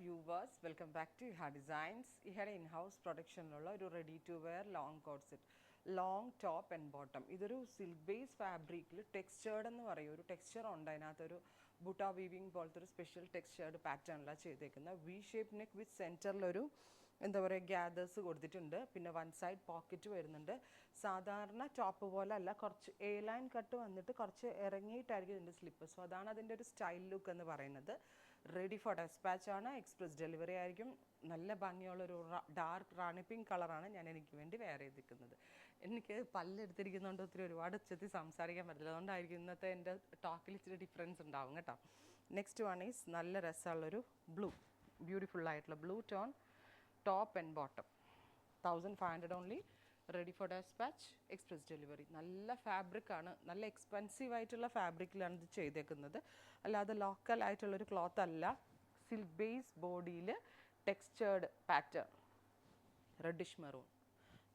viewers, welcome back to Iha Designs. Ihade in-house production ഉള്ള ഒരു ready to wear long coat set, long top and bottom. ഇതൊരു silk base fabricൽ textured എന്ന് പറയും, ഒരു texture ഉണ്ട് അതിനകത്തൊരു ബുട്ട വീവിങ് പോലത്തെ ഒരു സ്പെഷ്യൽ ടെക്സ്ചേർഡ് പാറ്റേണിലാണ് ചെയ്തേക്കുന്നത്. വി ഷേപ്പ് നെക്ക് വിത്ത് സെൻറ്ററിലൊരു എന്താ പറയുക ഗ്യാദേഴ്സ് കൊടുത്തിട്ടുണ്ട്. പിന്നെ വൺ സൈഡ് പോക്കറ്റ് വരുന്നുണ്ട്. സാധാരണ ടോപ്പ് പോലെ അല്ല, കുറച്ച് എ ലൈൻ കട്ട് വന്നിട്ട് കുറച്ച് ഇറങ്ങിയിട്ടായിരിക്കും ഇതിൻ്റെ സ്ലിപ്പ്. സോ അതാണ് അതിൻ്റെ ഒരു സ്റ്റൈൽ ലുക്ക് എന്ന് പറയുന്നത്. റെഡി ഫോർ ഡെസ്പാച്ച് ആണ്, എക്സ്പ്രസ് ഡെലിവറി ആയിരിക്കും. നല്ല ഭംഗിയുള്ളൊരു ഡാർക്ക് റാണി പിങ്ക് കളറാണ് ഞാൻ എനിക്ക് വേണ്ടി വെയർ ചെയ്തിരിക്കുന്നത്. എനിക്ക് പല്ലെടുത്തിരിക്കുന്നതുകൊണ്ട് ഒത്തിരി ഒരുപാട് ഉച്ചത്തിൽ സംസാരിക്കാൻ പറ്റില്ല, അതുകൊണ്ടായിരിക്കും ഇന്നത്തെ എൻ്റെ ടോക്കിൽ ഇച്ചിരി ഡിഫറൻസ് ഉണ്ടാവും കേട്ടോ. നെക്സ്റ്റ് വൺ ഈസ് നല്ല രസമുള്ളൊരു ബ്ലൂ, ബ്യൂട്ടിഫുൾ ആയിട്ടുള്ള blue tone top and bottom. 1500 only, ready for dispatch, express delivery. നല്ല ഫാബ്രിക്കാണ്, നല്ല എക്സ്പെൻസീവ് ആയിട്ടുള്ള ഫാബ്രിക്കിലാണ് ഇത് ചെയ്തേക്കുന്നത്. അല്ലാതെ ലോക്കൽ ആയിട്ടുള്ളൊരു ക്ലോത്ത് അല്ല. സിൽക്ക് ബേസ് ബോഡിയിൽ textured pattern, reddish maroon,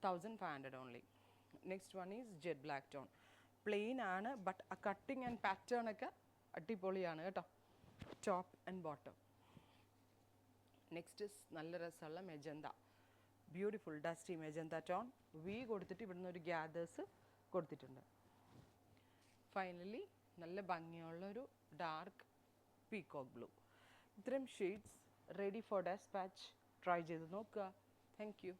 1500 only. Next one is jet black tone. Plain ആണ്, ബട്ട് ആ കട്ടിങ് ആൻഡ് പാറ്റേൺ ഒക്കെ അടിപൊളിയാണ് കേട്ടോ. Top and bottom. നെക്സ്റ്റ് നല്ല രസമുള്ള magenta, beautiful dusty magenta tone. വി കൊടുത്തിട്ട് ഇവിടുന്ന് ഒരു ഗ്യാദേഴ്സ് കൊടുത്തിട്ടുണ്ട്. ഫൈനലി നല്ല ഭംഗിയുള്ളൊരു ഡാർക്ക് പീകോക്ക് ബ്ലൂ. ഇത്രയും shades ready for dispatch. Try ചെയ്ത് നോക്കുക. Thank U.